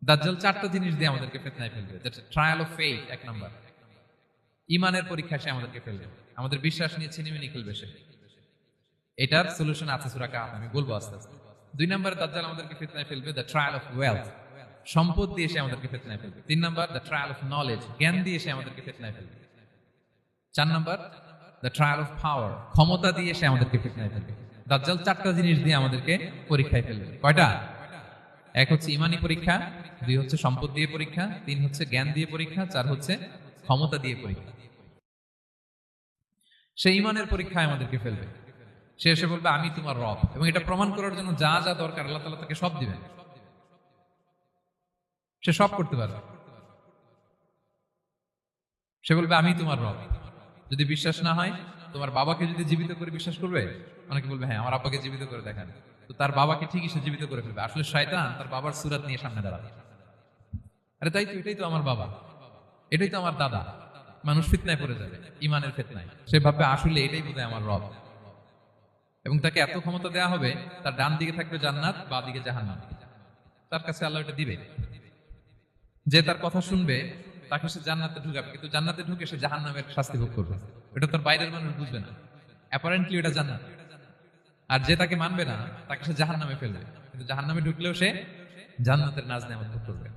দাজ্জাল চারটা জিনিস দিয়ে আমাদেরকে ফিতনায় ফেলবে। দ্যাটস ট্রায়াল অফ ফেইথ, এক নাম্বার। ঈমানের পরীক্ষায় সে আমাদেরকে ফেলবে, আমাদের বিশ্বাস নিয়ে ছিনিমিনি খেলবে সে। এটার সলিউশন আছে সূরা কাহফ, আমি বলবো আস্তে আস্তে। দুই নম্বরে দাজ্জাল আমাদেরকে ফিতনায় ফেলবে দ্য ট্রায়াল অফ ওয়েলথ, সম্পদ দিয়ে সে আমাদেরকে ফিতনায় ফেলবে। তিন নম্বর দ্য ট্রায়াল অফ নলেজ, জ্ঞান দিয়ে সে আমাদেরকে ফিতনায় ফেলবে। চার নম্বর দ্য ট্রায়াল অফ পাওয়ার, ক্ষমতা দিয়ে সে আমাদেরকে ফিতনায় ফেলবে। দাজ্জাল চারটা জিনিস দিয়ে আমাদেরকে পরীক্ষায় ফেলবে। কয়টা? এক হচ্ছে ইমানি পরীক্ষা, দুই হচ্ছে সম্পদ দিয়ে পরীক্ষা, তিন হচ্ছে জ্ঞান দিয়ে পরীক্ষা, চার হচ্ছে ক্ষমতা দিয়ে পরীক্ষা। সে ইমানের পরীক্ষায় আমাদেরকে ফেলবে। সে এসে বলবে আমি তোমার রব, এবং এটা প্রমাণ করার জন্য যা যা দরকার আল্লাহ তাআলা তাকে সব দিবেন। সে সব করতে পারবে। সে বলবে আমি তোমার রব। যদি বিশ্বাস না হয়, তোমার বাবাকে যদি জীবিত করে বিশ্বাস করবে? অনেকে বলবে হ্যাঁ আমার আব্বাকে জীবিত করে দেখান। তো তার বাবাকে ঠিকই সে জীবিত করে ফেলবে। আসলে শয়তান তার বাবার সুরাত নিয়ে সামনে দাঁড়াবে। আরে তাই তো, এটাই তো আমার বাবা, এটাই তো আমার দাদা। মানুষ ফিতনায় পড়ে যাবে, ইমানের ফিতনায়। সে ভাববে আসলে এটাই বোধহয় আমার রব, এবং তাকে এত ক্ষমতা দেয়া হবে, তার ডান দিকে থাকবে জান্নাত, বাঁ দিকে জাহান্নাম। তার কাছে আল্লাহ এটা দিবে। যে তার কথা শুনবে তাকে সে জান্নাতে ঢুকাবে, কিন্তু জান্নাতে ঢুকে সে জাহান্নামের শাস্তি ভোগ করবে। এটা তার বাইরের মানুষ বুঝবে না, অ্যাপারেন্টলি এটা জান্নাত। আর যে তাকে মানবে না তাকে সে জাহান্নামে ফেলবে, কিন্তু জাহান্নামে ঢুকলেও সে জান্নাতের নাজ নেয়ামত ভোগ করবে।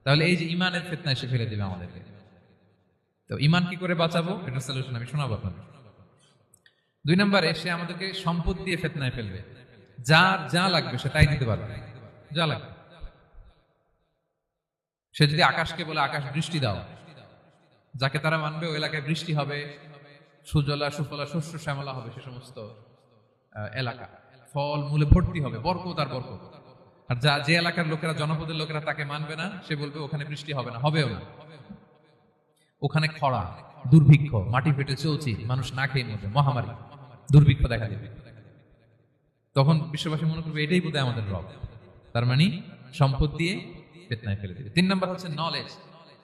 তাহলে এই যে ইমানের ফিতনায় সে ফেলে দিবে আমাদেরকে। তো ইমান কি করে বাঁচাবো, এটার সলিউশন আমি শোনাবো আপনাদের। দুই নম্বরে সে আমাদেরকে সম্পদ দিয়ে ফিতনায় ফেলবে। যার যা লাগবে সে তাই দিতে পারবে, যা লাগবে। সে যদি আকাশকে বলে আকাশ বৃষ্টি দাও, যাকে তারা মানবে ওই এলাকায় বৃষ্টি হবে, সুজলা সুফলা শস্য শ্যামলা হবে, সে সমস্ত এলাকা ফল মূলে ভর্তি হবে, বরকত আর বরকত। আর যে এলাকার লোকেরা, জনপদের লোকেরা তাকে মানবে না, সে বলবে ওখানে বৃষ্টি হবে না, হবেও না। ওখানে খরা, দুর্ভিক্ষ, মাটি ফেটে চলছি, মানুষ না খেয়ে মরবে, মহামারী, দুর্ভিক্ষ দেখা দেবে। তখন বিশ্ববাসী মনে করবে এটাই বোধহয় আমাদের রব। তার মানে সম্পদ দিয়ে ফিতনায় ফেলে দিবে। তিন নম্বর হচ্ছে নলেজ,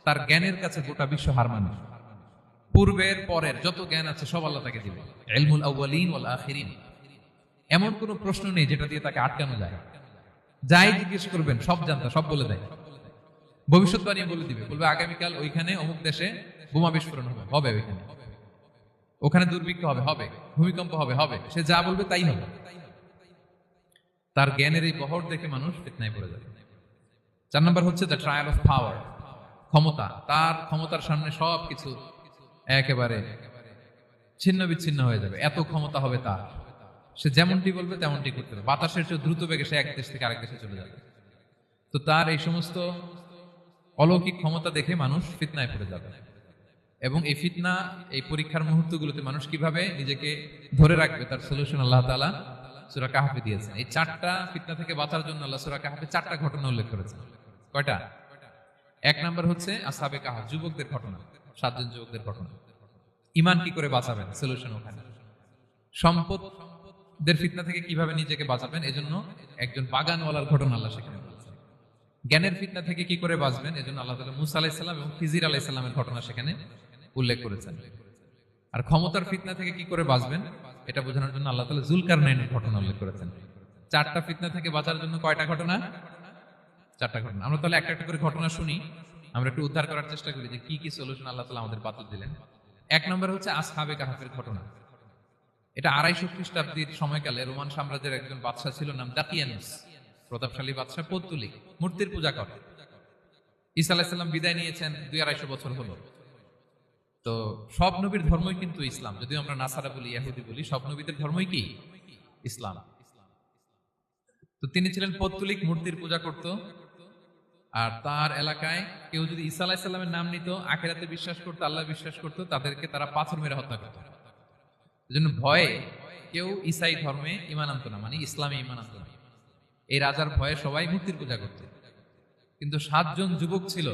তার জ্ঞানের কাছে গোটা বিশ্ব হার মানবে। পূর্বের পরের যত জ্ঞান আছে সব আল্লাহ তাকে দিবে। ইলমুল আউয়ালিন ওয়াল আখিরিন, এমন কোন প্রশ্ন নেই যেটা দিয়ে তাকে আটকানো যায়। যাই জিজ্ঞেস করবেন সব জানতা, সব বলে দেয়। ভবিষ্যৎবাণী বলে দিবে, বলবে আগামীকাল ওইখানে অমুক দেশে বোমা বিস্ফোরণ হবে, হবে ওইখানে, ওখানে দুর্ভিক্ষ হবে, হবে, ভূমিকম্প হবে, হবে। সে যা বলবে তাই হবে। তার জ্ঞানের এই বহর দেখে মানুষ ফিতনায় পড়ে যাবে। চার নম্বর হচ্ছে দ্য ট্রায়াল অফ পাওয়ার, ক্ষমতা। তার ক্ষমতার সামনে সবকিছু একেবারে ছিন্ন বিচ্ছিন্ন হয়ে যাবে, এত ক্ষমতা হবে তার। সে যেমনটি বলবে তেমনটি করতে হবে। বাতাসের চেয়ে দ্রুত বেগে সে এক দেশ থেকে আরেক দেশে চলে যাবে। তো তার এই সমস্ত অলৌকিক ক্ষমতা দেখে মানুষ ফিতনায় পড়ে যাবে। এবং এই ফিতনা, এই পরীক্ষার মুহূর্তগুলোতে মানুষ কিভাবে নিজেকে ধরে রাখবে তার সলিউশন আল্লাহ তাআলা সূরা কাহফে দিয়েছেন। এই চারটা ফিতনা থেকে বাঁচার জন্য আল্লাহ সূরা কাহফে চারটা ঘটনা উল্লেখ করেছেন। কয়টা? এক নাম্বার হচ্ছে আসহাবে কাহফ, যুবকদের ঘটনা, 7 জন যুবকদের ঘটনা। ঈমান কি করে বাঁচাবেন, সলিউশন ওখানে। সম্পদের ফিতনা থেকে কিভাবে নিজেকে বাঁচাবেন, এজন্য একজন বাগানওয়ালার ঘটনা আল্লাহ সেখানে বলেছেন। জ্ঞানের ফিতনা থেকে কি করে বাঁচবেন, এজন্য আল্লাহ তাআলা মূসা আলাইহিস সালাম এবং খিজির আলাইহিস সালামের ঘটনা সেখানে উল্লেখ করেছেন। আর ক্ষমতার ফিতনা থেকে কি করে বাঁচবেন এটা বোঝানোর জন্য আল্লাহ তাআলা যুলকারনাইনের ঘটনা উল্লেখ করেছেন। চারটা ফিতনা থেকে বাঁচার জন্য কয়টা ঘটনা? চারটা ঘটনা। আমরা তাহলে একটা একটা করে ঘটনা শুনি, আমরা একটু উদ্ধার করার চেষ্টা করি যে কি কি সলিউশন আল্লাহ তাআলা আমাদের বাতলে দিলেন। এক নম্বর হচ্ছে আসহাবে কাহফের ঘটনা। এটা 250 খ্রিস্টাব্দের সময়কালে রোমান সাম্রাজ্যের একজন বাদশা ছিল, নাম দাকিয়ানুস, প্রতাপশালী বাদশা, পৌত্তলিক, মূর্তির পূজা করে। ঈসা আলাইহিস সালাম বিদায় নিয়েছেন 200-250 বছর হলো। তো সব নবীর ধর্মই কিন্তু ইসলাম, যদিও আমরা নাসারা বলি, ইহুদি বলি, সব নবীদের ধর্মই কি ইসলাম। তো তিনি ছিলেন পৌত্তলিক, মূর্তির পূজা করত। আর তার এলাকায় কেউ যদি ঈসা আলাইহিস সালামের নাম নিত, আখিরাতে বিশ্বাস করতো, আল্লাহ বিশ্বাস করতো, তাদেরকে তারা পাথর মেরে হত্যা করত। এজন্য ভয়ে কেউ ঈসাই ধর্মে ঈমান আনতো না, মানে ইসলামে ঈমান আনতো না। এই রাজার ভয়ে সবাই মূর্তির পূজা করত। কিন্তু 7 জন যুবক ছিল,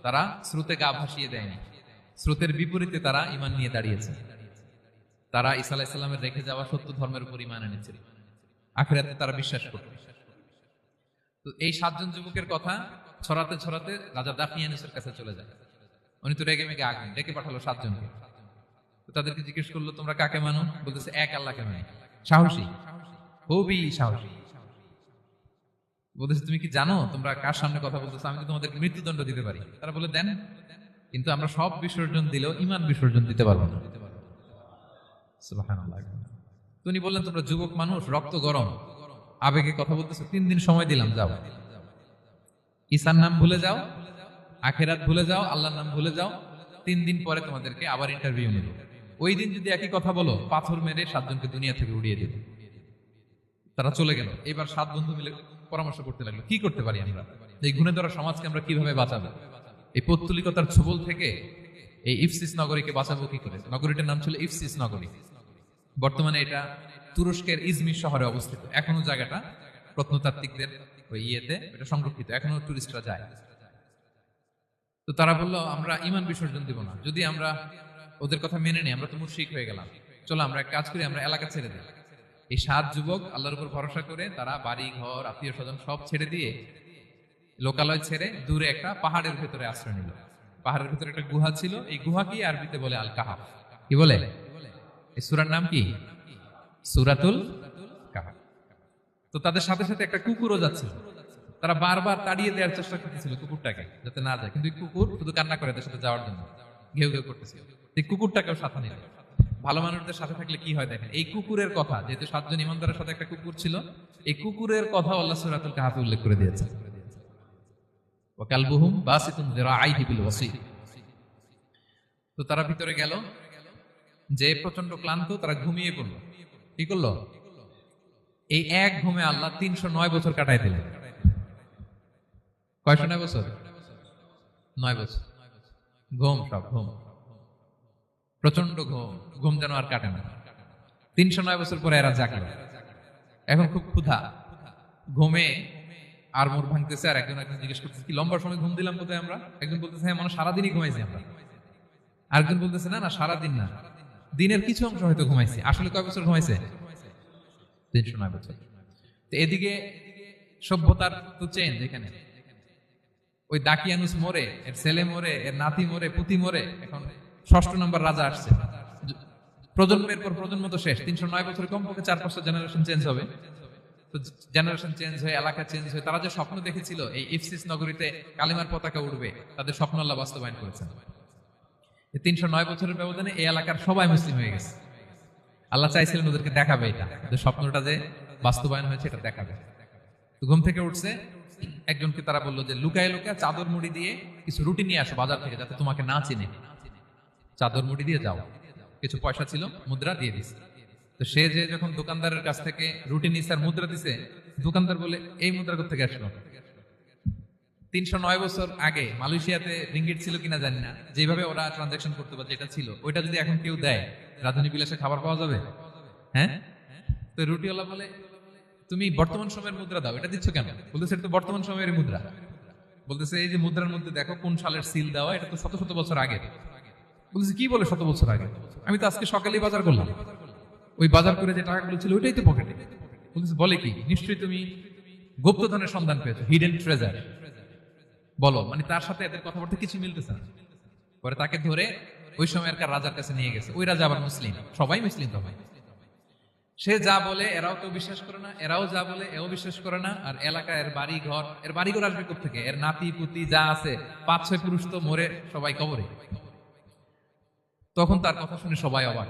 তারা স্রোতে গা ভাসিয়ে দেয়নি। স্রোতের বিপরীতে তারা ঈমান নিয়ে দাঁড়িয়েছে। তারা ঈসা আলাইহিস সালামের রেখে যাওয়া সত্য ধর্মের উপর ঈমান এনেছিল, আখিরাতে তারা বিশ্বাস করত। তো এই 7 জন যুবকের কথা ছড়াতে ছড়াতে রাজা দাকিয়ানুসের কাছে চলে যায়। উনি তো রেগে মেগে আগুন ডেকে পাঠালো 7 জনকে। তো তাদেরকে জিজ্ঞেস করলো তোমরা কাকে মানো? বলতেছে এক আল্লাহকে মানি। সাহসী, খুবই সাহসী। বলতেছে তুমি কি জানো তোমরা কার সামনে কথা বলতেছো, আমি তো তোমাদেরকে মৃত্যুদণ্ড দিতে পারি। তারা বলে দেন, কিন্তু আমরা সব বিসর্জন দিলেও ইমান বিসর্জন দিতে পারবো না। সুবহানাল্লাহ। তো উনি বললেন তোমরা যুবক মানুষ, রক্ত গরম, আবেগে কথা বলতেছো, 3 দিন সময় দিলাম, যাও ঈসার নাম ভুলে যাও, আখেরাত ভুলে যাও, আল্লাহর নাম ভুলে যাও, 3 দিন পরে তোমাদেরকে আবার ইন্টারভিউ নেব। ওই দিন যদি একই কথা বলো, পাথর মেরে 7 জনকে দুনিয়া থেকে উড়িয়ে দেব। তারা চলে গেল। এবার 7 বন্ধু মিলে পরামর্শ করতে লাগলো, কি করতে পারি আমরা, এই গুণে ধরা সমাজকে আমরা কিভাবে বাঁচাবো, এই পৌত্তলিকতার ছোবল থেকে এই ইফসিস নগরীকে বাঁচাবো কি করে। নগরীটার নাম ছিল ইফসিস নগরী। বর্তমানে এটা তুরস্কের ইজমির শহরে অবস্থিত। এখনো জায়গাটা প্রত্নতাত্ত্বিকদের ওই ইয়েতে এটা সংরক্ষিত, এখনো টুরিস্টরা যায়। তো তারা বললো আমরা ইমান বিসর্জন দিব না, যদি আমরা ওদের কথা মেনে নিই আমরা তো মুশরিক হয়ে গেলাম, চলো আমরা এক কাজ করি, আমরা এলাকা ছেড়ে দিই। এই 7 যুবক আল্লাহর উপর ভরসা করে তারা বাড়ি ঘর আত্মীয় স্বজন সব ছেড়ে দিয়ে লোকালয় ছেড়ে দূরে একটা পাহাড়ের ভেতরে আশ্রয় নিল। পাহাড়ের ভেতরে একটা গুহা ছিল, এই গুহাকে আরবিতে বলে আল কাহাফ। কি বলে? এই সূরার নাম কি? সূরাতুল কাহাফ। তো তাদের সাথে সাথে একটা কুকুরও যাচ্ছিল। তারা বারবার তাড়িয়ে দেওয়ার চেষ্টা করতেছিল কুকুরটাকে যাতে না যায়, কিন্তু এই কুকুর শুধু কান্না করে তার সাথে যাওয়ার জন্য, ঘেউ ঘেউ করতেছিল। এই কুকুরটাকেও সাথে নিল। ভালো মানুষদের সাথে থাকলে কি হয় দেখেন, এই কুকুরের কথা, যেহেতু 7 জন ইমানদারের সাথে একটা কুকুর ছিল, এই কুকুরের কথা আল্লাহ সূরাতুল কাহাফে উল্লেখ করে দিয়েছে। ওয়া কালবুহুম বাসিতুন যিরাআইহি বিল ওয়াসিল। তো তারা ভিতরে গেল, যে প্রচন্ড ক্লান্ত, তারা ঘুমিয়ে পড়ল। কি করলো? এই এক ঘুমে আল্লাহ 309 বছর কাটাই দিলেন। কয়শো 9 বছর? 9 বছর। ঘুম, সব ঘুম, প্রচন্ড ঘুম, ঘুম যেন আর কাটে না। 309 বছর পরে এরা জাগলো। এখন খুব ক্ষুধা, ঘুমে আর মোর ভাঙতেছে। আর একজন জিজ্ঞেস করতেছে কি লম্বা সময় ঘুম দিলাম কোথায় আমরা? একজন বলতেছে হ্যাঁ মানে সারাদিনই ঘুমাইছি আমরা। আরেকজন বলতেছে না না সারাদিন না, দিনের কিছু অংশ হয়তো ঘুমাইছি। আসলে কয় বছর ঘুমাইছে? 309 বছর। তো এদিকে সভ্যতার তো চেঞ্জ। এখানে ওই দাকিয়ানুস মরে, এর ছেলে মরে, এর নাতি মরে, পুতি মরে, এখন 6ষ্ঠ নম্বর রাজা আসছে। প্রজন্মের পর প্রজন্ম তো শেষ। 309 বছরে কমপক্ষে 4-5টা জেনারেশন চেঞ্জ হবে। তো জেনারেশন চেঞ্জ হয়ে, এলাকা চেঞ্জ হয়ে, তারা যে স্বপ্ন দেখেছিল এই ইফসিস নগরীতে কালিমার পতাকা উঠবে, তাদের স্বপ্ন আল্লাহ বাস্তবায়ন করেছেন। 309 বছরের ব্যবধানে এই এলাকার সবাই মুসলিম হয়ে গেছে। আল্লাহ চাইছিলেন ওদেরকে দেখাবে এটা, যে স্বপ্নটা যে বাস্তবায়ন হয়েছে এটা দেখাবে। তো ঘুম থেকে উঠছে, একজনকে তারা বললো যে লুকায় লুকায় চাদর মুড়ি দিয়ে কিছু রুটি নিয়ে আসো বাজার থেকে, যাতে তোমাকে না চিনে। চাদর মুড়ি দিয়ে যাও। কিছু পয়সা ছিল, মুদ্রা দিয়ে দিছে। তো সে যে যখন দোকানদারের কাছ থেকে রুটি নিছে আর মুদ্রা দিছে, দোকানদার বলে এই মুদ্রা কোথেকে আসলো? 309 বছর আগে মালয়েশিয়াতে রিঙ্গিট ছিল কিনা জানি না, যেভাবে ওরা ট্রানজাকশন করতে পারে যেটা ছিল, ওইটা যদি এখন কেউ দেয় রাজধানী বিলাসে খাবার পাওয়া যাবে? হ্যাঁ। তো রুটিওয়ালা বলে তুমি বর্তমান সময়ের মুদ্রা দাও, এটা দিচ্ছ কেন? বলতেছে এটা তো বর্তমান সময়ের মুদ্রা। বলতেছে এই যে মুদ্রার মধ্যে দেখো কোন সালের সিল দেওয়া, এটা তো শত শত বছর আগে। বলতেছে কি বলে শত বছর আগে? আমি তো আজকে সকালেই বাজার করলাম, ওই বাজার করে যে টাকাগুলো ছিল ওইটাই তো পকেটে। বলতেছে বলে কি, নিশ্চয়ই তুমি গুপ্তধনের সন্ধান পেয়েছো, হিডেন ট্রেজার। বলো, মানে তার সাথে এদের কথাবার্তা কিছু মিলতেছে না। পরে তাকে ধরে ওই সময়কার রাজার কাছে নিয়ে গেছে। ওই রাজা আবার মুসলিম, সবাই মুসলিম তো হয়। সে যা বলে এরাও কেউ বিশ্বাস করে না, এরাও যা বলে এও বিশ্বাস করে না। আর এলাকা এর বাড়ি ঘর আসবে কোত্থেকে? এর নাতি পুতি যা আছে 5-6 পুরুষ তো মরে সবাই কবরে। তখন তার কথা শুনে সবাই অবাক।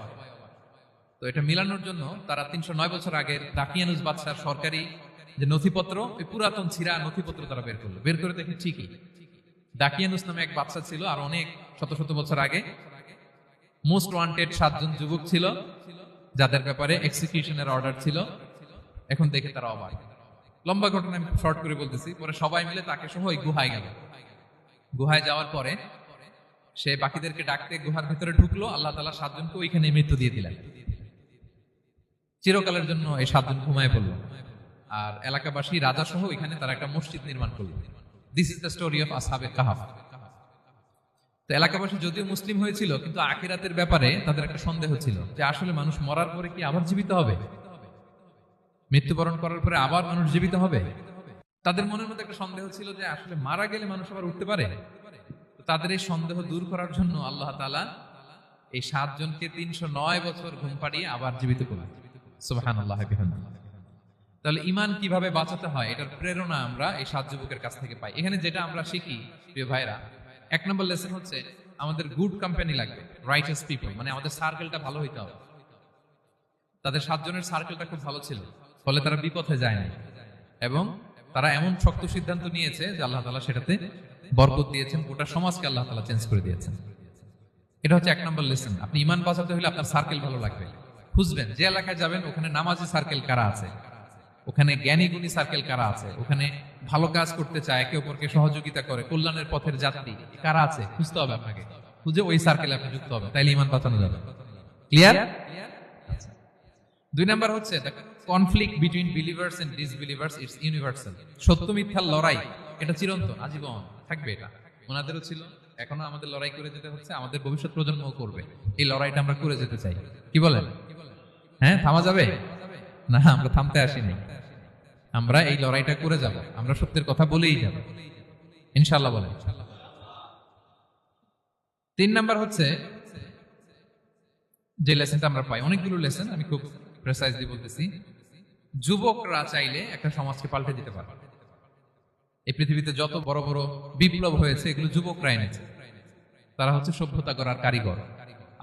তো এটা মিলানোর জন্য তারা 309 বছর আগের দাকিয়ানুস বাদশার সরকারি যে নথিপত্র, ওই পুরাতন ছিঁড়া নথিপত্র তারা বের করলো। বের করে দেখে ঠিকই দাকিয়ানুস নামে এক বাদশা ছিল, আর অনেক শত শত বছর আগে মোস্ট ওয়ান্টেড 7 জন যুবক ছিল, যাদের ব্যাপারে এক্সিকিউশনের অর্ডার ছিল। এখন দেখে তারা অবাক। লম্বা ঘটনা আমি শর্ট করে বলতেছি। পরে সবাই মিলে তাকে সহ ওই গুহায় গেল। গুহায় যাওয়ার পরে সে বাকিদেরকে ডাকতে গুহার ভিতরে ঢুকলো। আল্লাহ তাআলা 7 জনকে ওইখানে মৃত্যু দিয়ে দিলেন। চিরকালের জন্য এই 7 জন ঘুমায় পড়লো। আর এলাকাবাসী রাজা সহ এখানে তারা একটা মসজিদ নির্মাণ করলো। This is the story of আসহাবে কাহাফ। তো এলাকাবাসী যদিও মুসলিম হয়েছিল, কিন্তু আখিরাতের ব্যাপারে তাদের একটা সন্দেহ ছিল যে আসলে মানুষ মরার পরে কি আবার জীবিত হবে? মৃত্যুবরণ করার পরে আবার মানুষ জীবিত হবে? তাদের মনের মধ্যে একটা সন্দেহ ছিল যে আসলে মারা গেলে মানুষ আবার উঠতে পারে। তাদের এই সন্দেহ দূর করার জন্য আল্লাহ তাআলা এই 7 জনকে 309 বছর ঘুম পাড়িয়ে আবার জীবিত করলেন। সুবহানাল্লাহ। তাহলে ইমান কিভাবে বাঁচাতে হয় এটার প্রেরণা আমরা এই 7 যুবকের কাছ থেকে পাই। এখানে যেটা আমরা শিখি প্রিয় ভাইরা, 1 নম্বর লেসন হচ্ছে আমাদের গুড কোম্পানি লাগবে, রাইটাস পিপল, মানে আমাদের সার্কেলটা ভালো হইতে হবে। তাদের 7 জনের সার্কেলটা খুব ভালো ছিল, ফলে তারা বিপথে যায়নি এবং তারা এমন শক্ত সিদ্ধান্ত নিয়েছে যে আল্লাহ তাআলা সেটাতে বরকত দিয়েছেন, গোটা সমাজকে আল্লাহ তাআলা চেঞ্জ করে দিয়েছেন। এটা হচ্ছে 1 নম্বর লেসন। আপনি ইমান বাঁচাতে হলে আপনার সার্কেল ভালো লাগবে। খুঁজবেন যে এলাকায় যাবেন ওখানে নামাজি সার্কেল কারা আছে, ওখানে জ্ঞানী গুণী সার্কেল কারা আছে, ওখানে ভালো কাজ করতে চায়, একে অপরকে সহযোগিতা করে, কল্যাণের পথের যাত্রী কারা আছে খুঁজতে হবে আপনাকে। খুঁজে ওই সার্কেলে আপনি যুক্ত হবে, তাইলে ইমান বাঁচানো যাবে। ক্লিয়ার? 2 নাম্বার হচ্ছে conflict between believers and disbelievers it's universal. সত্য মিথ্যার লড়াই এটা চিরন্তন, আজীবন থাকবে। এটা ওনাদেরও ছিল, এখনো আমাদের লড়াই করে যেতে হচ্ছে, আমাদের ভবিষ্যৎ প্রজন্মও করবে। এই লড়াইটা আমরা করে যেতে চাই, কি বলেন? হ্যাঁ, থামা যাবে না, আমরা থামতে আসিনি, আমরা এই লড়াইটা করে যাব, আমরা সত্যের কথা বলেই যাব ইনশাআল্লাহ। বলেন। 3 নাম্বার হচ্ছে যে লেসনটা আমরা পাই, অনেকগুলো লেসন, আমি খুব প্রেসাইজলি বলতেছি। যুবকরা চাইলে একটা সমাজকে পাল্টে দিতে পারে। এই পৃথিবীতে যত বড় বড় বিপ্লব হয়েছে এগুলো যুবকরা এনেছে। তারা হচ্ছে সভ্যতা গড়ার কারিগর।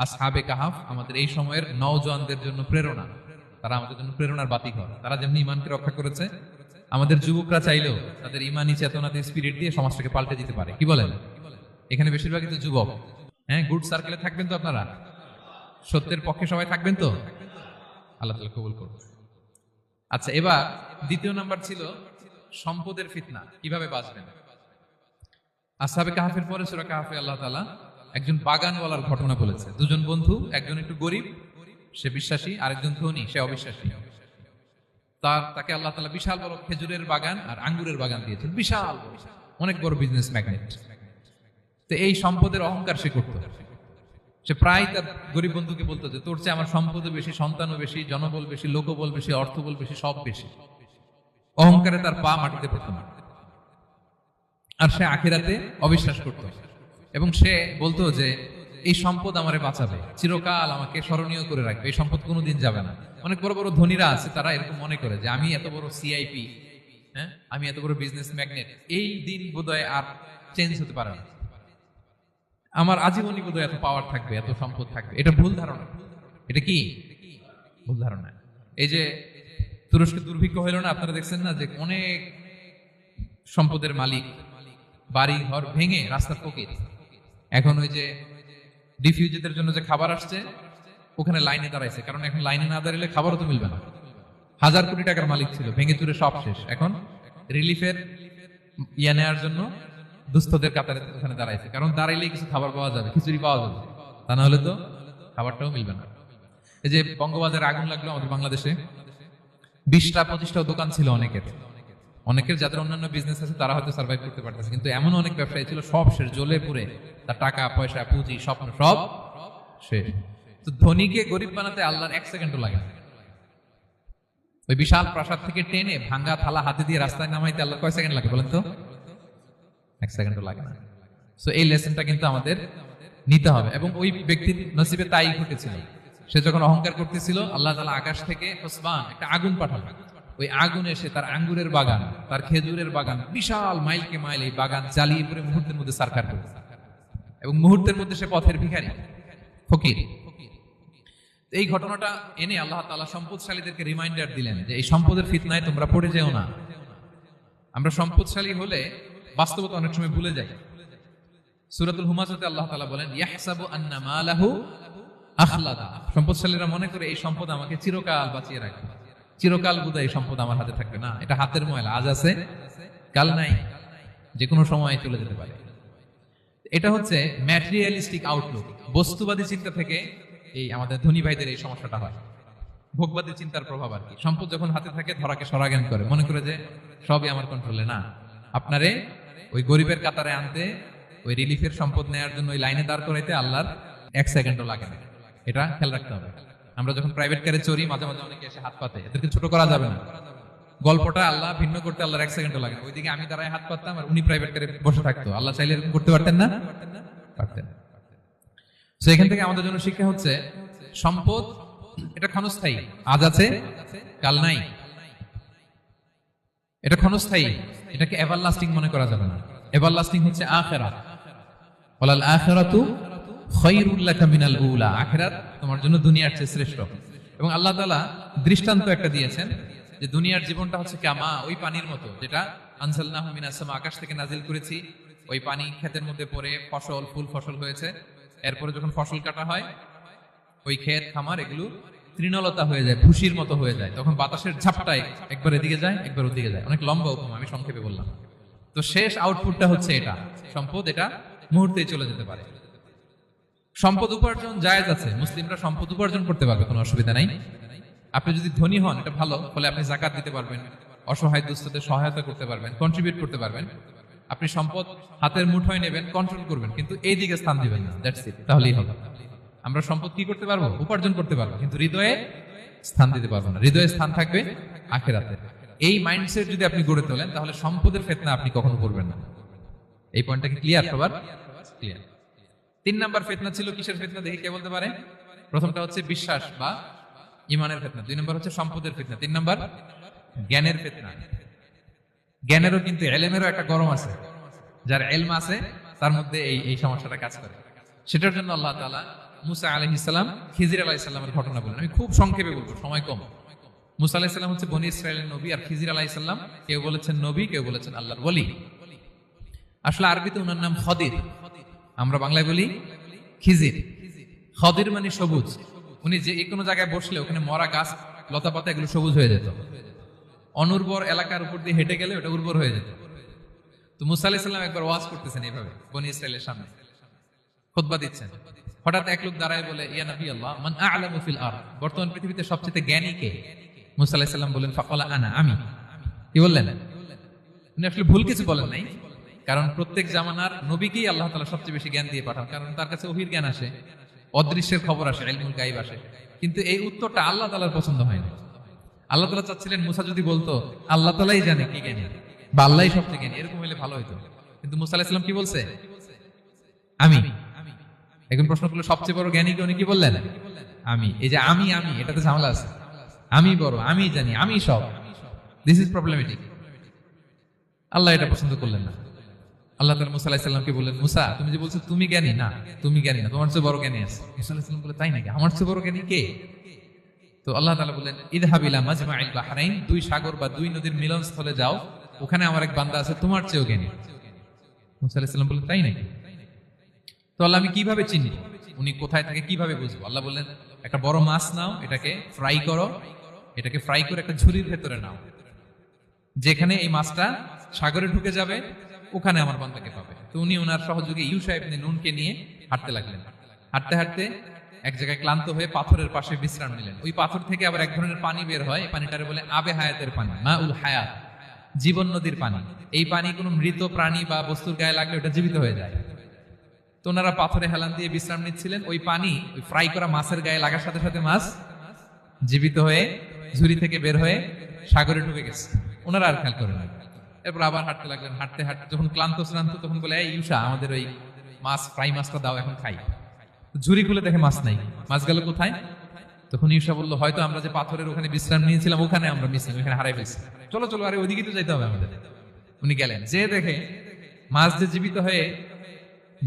আসহাবে কাহাফ আমাদের এই সময়ের নওজোয়ানদের জন্য প্রেরণা, তারা আমাদের জন্য প্রেরণার বাতিঘর। তারা যেমনি ইমানকে রক্ষা করেছে, আমাদের যুবকরা চাইলেও তাদের ইমানি চেতনাতে স্পিরিট দিয়ে সমাজটাকে পাল্টে দিতে পারে। কি বলেন? এখানে বেশিরভাগই তো যুবক। হ্যাঁ, গুড সার্কেলে থাকবেন তো আপনারা? সত্যের পক্ষে সবাই থাকবেন তো? আল্লাহ তাআলা কবুল করুন। আচ্ছা, এবার 2 নাম্বার ছিল সম্পদের ফিতনা, কিভাবে বাঁচবেন। আসহাবে কাহাফের পরে সূরা কাহাফে আল্লাহ তাআলা একজন বাগানওয়ালার ঘটনা বলেছে। 2 জন বন্ধু, একজন একটু গরিব, সে বিশ্বাসী, আরেকজন ধনী, সে অবিশ্বাসী। তাকে আল্লাহ তাআলা বিশাল বড় খেজুরের বাগান আর আঙ্গুরের বাগান দিয়েছেন, বিশাল অনেক বড় বিজনেস ম্যাগনেট। তো এই সম্পদের অহংকার সে করত। সে প্রায় তার গরিব বন্ধুকে বলতো যে তোর চেয়ে আমার সম্পদও বেশি, সন্তানও বেশি, জনবল বেশি, লোকবল বেশি, অর্থবল বেশি, সব বেশি। অহংকারে তার পা মাটিতে পড়ত না। আর সে আখিরাতে অবিশ্বাস করত এবং সে বলতো যে এই সম্পদ আমারে বাঁচাবে, চিরকাল আমাকে স্মরণীয় করে রাখবে, এই সম্পদ কোনোদিন যাবে না। অনেক বড় বড় ধনীরা আছে, তারা এরকম মনে করে যে আমি এত বড় সিআইপি, হ্যাঁ, আমি এত বড় বিজনেস ম্যাগনেট, এই দিন বোধহয় আর চেঞ্জ হতে পারে না, আমার আজীবনই বোধহয় এত পাওয়ার থাকবে, এত সম্পদ থাকবে। এটা ভুল ধারণা। এটা কি ভুল ধারণা? এই যে তুরস্কে দুর্ভিক্ষ হইল না, আপনারা দেখছেন না যে অনেক সম্পদের মালিক বাড়ি ঘর ভেঙে রাস্তার ফকির। এখন ওই যে ডিফিউজিদের জন্য যে খাবার আসছে ওখানে লাইনে দাঁড়াইছে, কারণ এখন লাইনে না দাঁড়ালে খাবারও তো মিলবে না। 1000 কোটি টাকার মালিক ছিল, ভেঙে চুরে সব শেষ। এখন রিলিফের নেওয়ার জন্য দুস্থদের কাতারে ওখানে দাঁড়াইছে, কারণ দাঁড়াইলেই কিছু খাবার পাওয়া যাবে, খিচুড়ি পাওয়া যাবে, তা না হলে তো খাবারটাও মিলবে না। এই যে বঙ্গবাজারে আগুন লাগলো আমাদের বাংলাদেশে, 20টা 25টা দোকান ছিল অনেকের যাদের অন্যান্য বিজনেস আছে তারা হয়তো সার্ভাইভ করতে পারতেছে, কিন্তু এমন অনেক ব্যবসায়ী ছিল সব শেষ, জ্বলে পুড়ে, তার টাকা পয়সা পুঁজি স্বপ্ন সব শেষ। তো ধনীকে গরিব বানাতে আল্লাহর 1 সেকেন্ডও লাগে না। ওই বিশাল প্রাসাদ থেকে টেনে ভাঙ্গা থালা হাতে দিয়ে রাস্তায় নামাইতে আল্লাহ কয় সেকেন্ড লাগে বলেন তো? 1 সেকেন্ডও লাগে না। সো এই লেসনটা কিন্তু আমাদের নিতে হবে। এবং ওই ব্যক্তির নসিবে তাই ঘটেছিল। সে যখন অহংকার করতেছিল, আল্লাহ তাআলা আকাশ থেকে হুসবান একটা আগুন পাঠালো। ওই আগুন এসে তার আঙ্গুরের বাগান, তার খেজুরের বাগান, বিশাল মাইলকে মাইল এই বাগান জ্বালিয়ে পুরো মুহূর্তের মধ্যে সারখার করে, এবং মুহূর্তের মধ্যে সে পথের ভিখারি, ফকির। এই ঘটনাটা এনে আল্লাহ তাআলা সম্পদশালীদেরকে রিমাইন্ডার দিলেন যে এই সম্পদের ফিতনায় তোমরা পড়ে যেও না। আমরা সম্পদশালী হলে বাস্তবতা অনেক সময় ভুলে যাই। সূরাতুল হুমাজাতে আল্লাহ তাআলা বলেন ইয়াহসাবু আন্না মালাহু আখলাদা। সম্পদশালীরা মনে করে এই সম্পদ আমাকে চিরকাল বাঁচিয়ে রাখবে, চিরকাল বোধহয় এই সম্পদ আমার হাতে থাকবে। না, এটা হাতের ময়লা, আজ আছে কাল নাই, যে কোনো সময় চলে যেতে পারে। এটা হচ্ছে ম্যাটেরিয়ালিস্টিক আউটলুক, বস্তুবাদী চিন্তা থেকে এই আমাদের ধনী ভাইদের এই সমস্যাটা হয়। ভোগবাদী চিন্তার প্রভাব আর কি। সম্পদ যখন হাতে থাকে ধরাকে সরাজ্ঞান করে, মনে করে যে সবই আমার কন্ট্রোলে। না, আপনারে ওই গরিবের কাতারে আনতে, ওই রিলিফের সম্পদ নেওয়ার জন্য ওই লাইনে দাঁড় করাইতে আল্লাহর 1 সেকেন্ডও লাগে না। এটা খেয়াল রাখতে হবে। আমরা যখন প্রাইভেট কারে চড়ি, মাঝে মাঝে অনেকে এসে হাত পাতে, এদেরকে ছোট করা যাবে না। গল্পটা আল্লাহ ভিন্ন করতে আল্লাহর 1 সেকেন্ডও লাগে না। ওইদিকে আমি দাঁড়ায় হাত পাততাম আর উনি প্রাইভেট কারে বসে থাকতো। আল্লাহ চাইলে এরকম করতে পারতেন না? পারতেন। তো এখান থেকে আমাদের জন্য শিক্ষা হচ্ছে সম্পদ এটা ক্ষণস্থায়ী, আজ আছে কাল নাই। এটা ক্ষণস্থায়ী, এটাকে এভারলাস্টিং মনে করা যাবে না। এভারলাস্টিং হচ্ছে আখিরাত। ওয়ালাল আখিরাতু খায়রুল লাকা মিনাল উলা, আখিরাত তোমার জন্য দুনিয়ার চেয়ে শ্রেষ্ঠ। এবং আল্লাহ তাআলা দৃষ্টান্ত একটা দিয়েছেন যে দুনিয়ার জীবনটা হচ্ছে কামা, ওই পানির মতো যেটা আনজালনাহু মিনাস সামা, আকাশ থেকে নাজিল করেছি। ওই পানি ক্ষেতের মধ্যে পড়ে ফসল, ফুল ফসল হয়েছে। এরপরে যখন ফসল কাটা হয়, ওই ক্ষেত খামার এগুলো তৃণলতা হয়ে যায়, ভুসির মতো হয়ে যায়। তখন বাতাসের ঝাপটায় একবার এদিকে যায়, একবার ওদিকে যায়। অনেক লম্বা উপমা, আমি সংক্ষেপে বললাম। তো শেষ আউটপুটটা হচ্ছে এটা, সম্পদ এটা মুহূর্তেই চলে যেতে পারে। সম্পদ উপার্জন জায়েজ আছে, মুসলিমরা সম্পদ উপার্জন করতে পারবে, কোনো অসুবিধা নাই। আপনি যদি ধনী হন এটা ভালো, ফলে আপনি যাকাত দিতে পারবেন, অসহায় দুস্থদের সহায়তা করতে পারবেন, কন্ট্রিবিউট করতে পারবেন। আপনি সম্পদ হাতের মুঠোয় নেবেন, কন্ট্রোল করবেন, কিন্তু এই দিকে স্থান দিবেন না, দ্যাটস ইট, তাহলেই হবে। আমরা সম্পদ কি করতে পারবো? উপার্জন করতে পারবো, কিন্তু হৃদয়ে স্থান দিতে পারবো না। হৃদয়ে স্থান থাকবে আখিরাতে। এই মাইন্ডসেট যদি আপনি গড়ে তোলেন, তাহলে সম্পদের ফিতনা আপনি কখনো করবেন না। এই পয়েন্টটা কি ক্লিয়ার সবার? ক্লিয়ার। 3 নাম্বার ফিতনা ছিল কিসের ফিতনা দেখি কে বলতে পারে? প্রথমটা হচ্ছে বিশ্বাস বা ইমানের ফিতনা, 2 নাম্বার হচ্ছে সম্পদের ফিতনা, 3 নাম্বার জ্ঞানের ফিতনা। জ্ঞানেরও কিন্তু ইলমেরও একটা গরম আছে। যার ইলম আছে তার মধ্যে এই সমস্যাটা কাজ করে। সেটার জন্য আল্লাহ তাআলা মুসা আলাইহিস সালাম, খিজির আলাইহিস সালামের ঘটনা বলেন। আমি খুব সংক্ষেপে বলবো, সময় কম। মুসা আলাইহিস সালাম হচ্ছে বনি ইসরাইলের নবী, আর খিজির আলাইহিস সালাম কেউ বলেছেন নবী, কেউ বলেছেন আল্লাহর ওলি। আসলে আরবিতে ওনার নাম খদির, আমরা বাংলায় বলি খিজির। খদির মানে সবুজ। উনি যে কোনো জায়গায় বসলে ওখানে মরা গাছ, লতা পাতা এগুলো সবুজ হয়ে যেত। অনুর্বর এলাকার উপর দিয়ে হেঁটে গেলে ওটা উর্বর হয়ে যেত। তো মুসা আলাইহিস সালাম একবার ওয়াজ করতেছেন এইভাবে বনি ইসরাইলের সামনে, খুতবা দিচ্ছেন। হঠাৎ এক লোক দাঁড়ায় বলে, ইয়া নবী আল্লাহ, মান আ'লামু ফিল আরদ, বর্তমান পৃথিবীতে সবচেয়ে জ্ঞানী কে? মুসা আলাইহিস সালাম বলেন, ফাকালা আনা, আমি। কি বললেন? উনি আসলে ভুল কিছু বলেন নাই, কারণ প্রত্যেক জামানার নবীকেই আল্লাহ তাআলা সবচেয়ে বেশি জ্ঞান দিয়ে পাঠান, কারণ তার কাছে ওহীর জ্ঞান আসে, অদৃশ্যের খবর আসে, ইলমুল গায়ব আসে। কিন্তু এই উত্তরটা আল্লাহ তাআলার পছন্দ হয় না। আল্লাহ তাআলা চাচ্ছিলেন মুসা যদি বলতো আল্লাহ তাআলাই জানে কি জ্ঞানী বা আল্লাহই সবচেয়ে জ্ঞানী, এরকম হলে ভালো হতো। কিন্তু মুসা আলাইহিস সালাম কি বলছে? আমি। এখন প্রশ্ন করলো সবচেয়ে বড় জ্ঞানী কে? উনি কি বললেন? আমি। এই যে আমি আমি, এটাতে ঝামেলা আছে। আমি বড়, আমি জানি, আমি সব, দিস ইজ প্রবলেমেটিক। আল্লাহ এটা পছন্দ করলেন না। আল্লাহ তাআলা মুসা আলাইহিস সালামকে বললেন, মুসা তুমি যে বলছো তুমি জ্ঞানী, না তুমি জ্ঞানী না, তোমার চেয়ে বড় জ্ঞানী আছে। মুসা আলাইহিস সালাম বলে, তাই নাকি? আমার চেয়ে বড় জ্ঞানী কে? তো আল্লাহ তাআলা বললেন, ইযহাব ইলা মাজমাইল বাহরাইন, 2 সাগর বা 2 নদীর মিলনস্থলে যাও, ওখানে আমার এক বান্দা আছে তোমার চেয়েও জ্ঞানী। মুসা আলাইহিস সালাম বললেন, তাই নাকি? তো আল্লাহ, আমি কিভাবে চিনি? উনি কোথায় থাকে কিভাবে বুঝবো? আল্লাহ বললেন, একটা বড় মাছ নাও, এটাকে ফ্রাই করো, এটাকে ফ্রাই করে একটা ঝুড়ির ভেতরে নাও, যেখানে এই মাছটা সাগরে ঢুকে যাবে ওখানে আমার বান্দাকে পাবে। তো উনি ওনার সহযোগী ইউশা ইবনে নুনকে নিয়ে হাঁটতে লাগলেন। হাঁটতে হাঁটতে এক জায়গায় ক্লান্ত হয়ে পাথরের পাশে বিশ্রাম নিলেন। ওই পাথর থেকে আবার এক ধরনের পানি বের হয়, এই পানিটারে বলে আবে হায়াতের পানি, মাউল হায়াত, জীবন নদীর পানি। এই পানি কোনো মৃত প্রাণী বা বস্তুর গায়ে লাগলে ওটা জীবিত হয়ে যায়। তো ওনারা পাথরে হেলান দিয়ে বিশ্রাম নিচ্ছিলেন। ওই পানি ওই ফ্রাই করা মাছের গায়ে লাগার সাথে সাথে মাছ জীবিত হয়ে ঝুড়ি থেকে বের হয়ে সাগরে ঢুকে গেছে। ওনারা আর খেয়াল করেন না। এরপর আবার হাঁটতে লাগলেন। হাঁটতে হাঁটতে যখন ক্লান্ত শ্রান্ত, তখন বলে, এই ইউশা, আমাদের ওই মাছ ফ্রাই মাছটা দাও, এখন খাই। ঝুড়ি খুলে দেখে মাছ নাই। মাছ গেল কোথায়? তখন ইউশা বললো, হয়তো আমরা যে পাথরের ওখানে বিশ্রাম নিয়েছিলাম ওখানে আমরা মিস, ওখানে হারাই ফেলছি। চলো চলো, আরে ওইদিকে তো যাইতে হবে আমাদের। উনি গেলেন, যে দেখে মাছ যে জীবিত হয়ে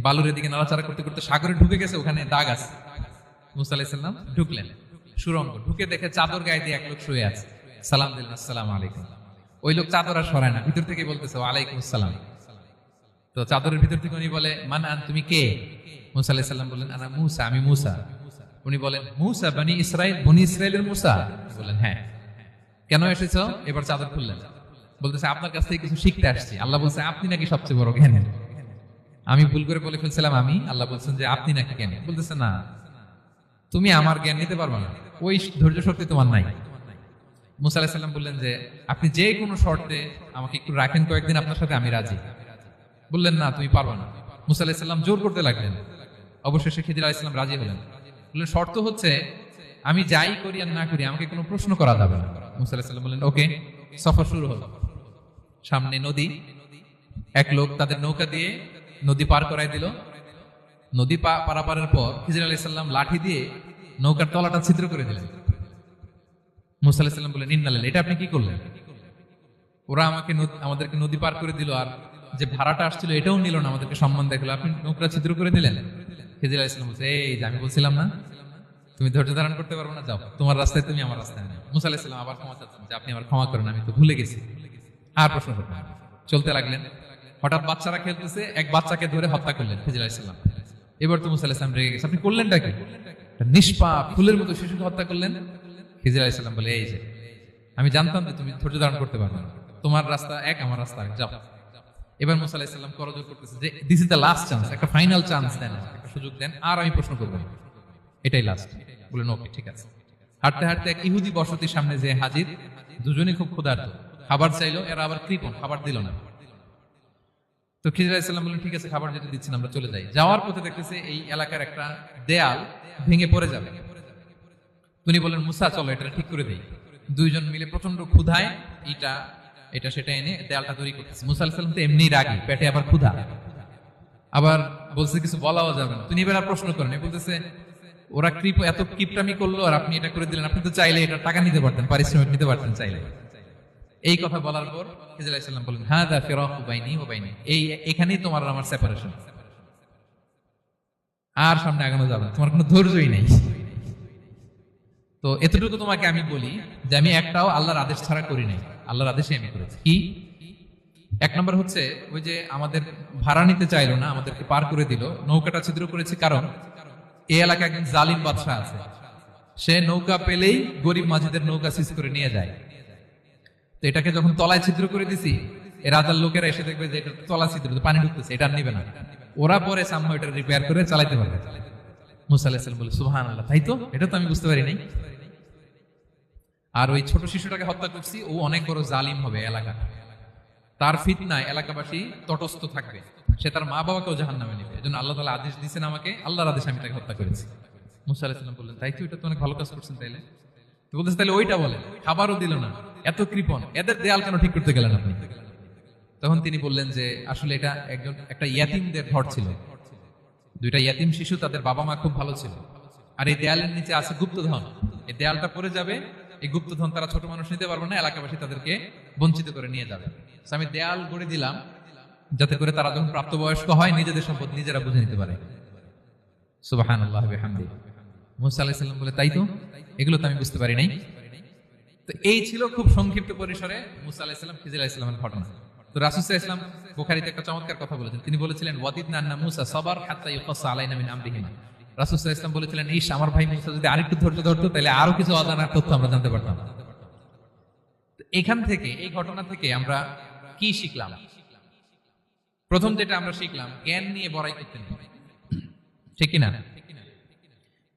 বালুরের দিকে নাড়াচাড়া করতে করতে সাগরে ঢুকে গেছে, ওখানে দাগ আছে। মুসা আলাইহিস সালাম ঢুকলেন সুরঙ্গ, ঢুকে দেখে চাদর গায়ে দিয়ে এক লোক শুয়ে আছে। সালাম দিলেন, আসসালামু আলাইকুম। ওই লোক চাদর আর সরায় না, ভিতর থেকে বলতেছে, ওয়ালাইকুম আসসালাম। তো চাদরের ভিতর থেকে উনি বলে, মান আন, তুমি কে? মুসা আলাইহিস সালাম বললেন, আনা মুসা, আমি মুসা। উনি বলেন, মুসা বনি ইসরাইল, বনি ইসরাইলের মুসা? বললেন, হ্যাঁ। কেন এসেছো? এবার চাদর খুললেন, বলতেছে, আপনার কাছ থেকে কিছু শিখতে আসছি। আল্লাহ বলছে, আপনি নাকি সবচেয়ে বড় জ্ঞানী। আমি ভুল করে বলে ফেলছিলাম আমি, আল্লাহ বলছেন যে আপনি নাকি জ্ঞানী। বলতেছে, না, তুমি আমার জ্ঞান নিতে পারবে না, ওই ধৈর্য শক্তি তোমার নাই। মুসা আলাইহিস সালাম বললেন যে আপনি যে কোনো শর্তে আমাকে একটু রাখেন কয়েকদিন আপনার সাথে, আমি রাজি। বললেন, না, তুমি পারবে না। মুসা আলাইহিস সালাম জোর করতে লাগলেন। অবশেষে খিজির আলাইহিস সালাম রাজি হলেন। বললেন, শর্ত হচ্ছে আমি যাই করি আর না করি আমাকে কোনো প্রশ্ন করা যাবে না। মুসা আলাইহিস সালাম বললেন, ওকে। সফর শুরু হলো। সামনে নদী, এক লোক তাদের নৌকা দিয়ে নদী পার করাই দিল। নদী পারাপারের পর খিজির আলাইহিস সালাম লাঠি দিয়ে নৌকার তলাটা ছিদ্র করে দিলেন। মুসা আলাইহিস সালাম বললেন, ইন্নালিল্লাহ, এটা আপনি কি করলেন? ওরা আমাদেরকে নদী পার করে দিল, আর যে ভাড়াটা আসছিল এটাও নিল না, আমাদেরকে সম্মান দেখলো, আপনি নৌকা ছিদ্র করে দিলেন। খিজির আলাইহিস সালাম বলছে, এই যে আমি বলছিলাম না তুমি ধৈর্য ধারণ করতে পারবে না, যাও তোমার রাস্তায় তুমি, আমার রাস্তায় না। মুসা আলাইহিস সালাম আবার ক্ষমা চাচ্ছেন যে আপনি আমার ক্ষমা করেন, আমি তো ভুলে গেছি, আর প্রশ্ন করবেন না। চলতে লাগলেন। হঠাৎ বাচ্চারা খেলতেছে, এক বাচ্চাকে ধরে হত্যা করলেন খিজির আলাইহিস সালাম। এবার তো মুসা আলাইহিস সালাম রেগে গেছে, আপনি করলেনটা কি? নিষ্পাপ ফুলের মতো শিশুকে হত্যা করলেন। খিজির আলাইহিস সালাম বলে, এই যে আমি জানতাম যে তুমি ধৈর্য ধারণ করতে পারবে না, তোমার রাস্তা এক, আমার রাস্তা এক, যাও। এবার মুসা আলাইহিস সালাম করজোর করতেছে যে this is the last chance, একটা ফাইনাল চান্স দেন, একটা সুযোগ দেন, আর আমি প্রশ্ন করব না, এটাই লাস্ট। বললেন ওকে ঠিক আছে। হাঁটতে হাঁটতে এক ইহুদি বসতির সামনে যে হাজির, দুজনেই খুব ক্ষুধার্ত, খাবার চাইলো, এরা আবার কৃপণ, খাবার দিল না। তো খিজির আলাইহিস সালাম বললেন ঠিক আছে, খাবার যেটা দিচ্ছেন আমরা চলে যাই। যাওয়ার পথে দেখতেছে এই এলাকার একটা দেয়াল ভেঙে পড়ে যাবে। তিনি বললেন মুসা চলো এটা ঠিক করে দেই। দুইজন মিলে প্রচন্ড ক্ষুধায় এটা সেটা এনে দেয়ালটা তৈরি করতেছে। মুসা আলাইহিস সালাম তো এমনি রাগী, পেটে আবার ক্ষুধা, আবার বলছে কিছু বলাও যাবে না। তিনি এবার প্রশ্ন করেন, বলতেছে ওরা এত কিপটামি করলো আর আপনি এটা করে দিলেন, আপনি তো চাইলে এটা টাকা নিতে পারতেন, পারিশ্রমিক নিতে পারতেন চাইলে। এই কথা বলার পর খিজির আলাইহিস সালাম বলেন হাদা ফিরাকু বাইনি ওয়া বাইনি, এখানেই তোমার আর আমার সেপারেশন, আর সামনে আগানো যাবে না, তোমার কোনো ধৈর্যই নেই। তো এতটুকু তোমাকে আমি বলি যে আমি একটাও আল্লাহর আদেশ ছাড়া করি নাই, আল্লাহর আদেশে আমি করেছি। কি? এক নম্বর হচ্ছে ওই যে আমাদের ভাড়া নিতে চাইলো না, আমাদেরকে পার করে দিল, নৌকাটা ছিদ্র করেছে, কারণ এই এলাকায় একজন জালিম বাদশা আছে, সে নৌকা পেলেই গরিব মাঝিদের নৌকা সিজ করে নিয়ে যায়। তো এটাকে যখন তলায় ছিদ্র করে দিছি, এর রাজার লোকেরা এসে দেখবে যে এটা তলা ছিদ্র, পানি ঢুকতেছে, এটা নিবে না, ওরা পরে সামনে এটা রিপেয়ার করে চালাইতে পারবে। মুসা আলাইহিস সালাম বলে সুবহানাল্লাহ, তাই তো, এটা তো আমি বুঝতে পারি নাই। আর ওই ছোট শিশুটাকে হত্যা করছি, ও অনেক বড় জালিম হবে এলাকা, তার ফিতনায় এলাকাবাসী তটস্থ থাকবে, সে তার মা বাবাকেও জাহান্নামে নেবে, এজন্য আল্লাহ তাআলা আদেশ দিয়েছেন আমাকে, আল্লাহর আদেশে আমি তাকে হত্যা করেছি। মুসা আলাইহিস সালাম বললেন তাই তো, এটা তো অনেক ভালো কাজ করছেন, তাইলে তো বলতেছে তাহলে ওইটা বলেন, খাবারও দিল না, এত কৃপণ, এদের দেয়াল কেন ঠিক করতে গেলেন আপনি? তখন তিনি বললেন যে আসলে এটা একটা ইয়াতিমদের ঘর ছিল, দুইটা ইয়াতিম শিশু, তাদের বাবা মা খুব ভালো ছিল, আর এই দেয়ালের নিচে আছে গুপ্তধন, এই দেয়ালটা পড়ে যাবে, এই গুপ্তধন তারা ছোট মানুষ নিতে পারবে না, এলাকাবাসী তাদেরকে বঞ্চিত করে নিয়ে যাবে। আমি দেয়াল গড়ে দিলাম যাতে করে তারা যখন প্রাপ্তবয়স্ক হয় নিজেদের সম্পদ নিজেরা বুঝে নিতে পারে। সুবহানাল্লাহি ওয়া বিহামদিহি। মুসা আলাইহিস সালাম বলে তাই তো, এগুলো তো আমি বুঝতে পারি নাই। তো এই ছিল খুব সংক্ষিপ্ত পরিসরে মুসা আলাইহিস সালাম খিজির আলাইহিস সালামের ঘটনা। তো রাসূল সাল্লাল্লাহু আলাইহি ওয়াসাল্লাম বুখারীতে একটা চমৎকার কথা বলেছেন, তিনি বলেছিলেন ওয়াদিদনা আন্না মুসা সাবার হাত্তা ইউকাসা আলাইনা মিন আমরিহিমা। রাসূল সাল্লাল্লাহু আলাইহি ওয়াসাল্লাম বলেছিলেন ইস, আমার ভাই মুসা যদি আরেকটু ধৈর্য ধরতো তাহলে আরো কিছু অজানা তথ্য আমরা জানতে পারতাম। এখান থেকে, এই ঘটনা থেকে আমরা কি শিখলাম? প্রথম যেটা আমরা শিখলাম, জ্ঞান নিয়ে বড়াই করতে নেই, ঠিক কিনা?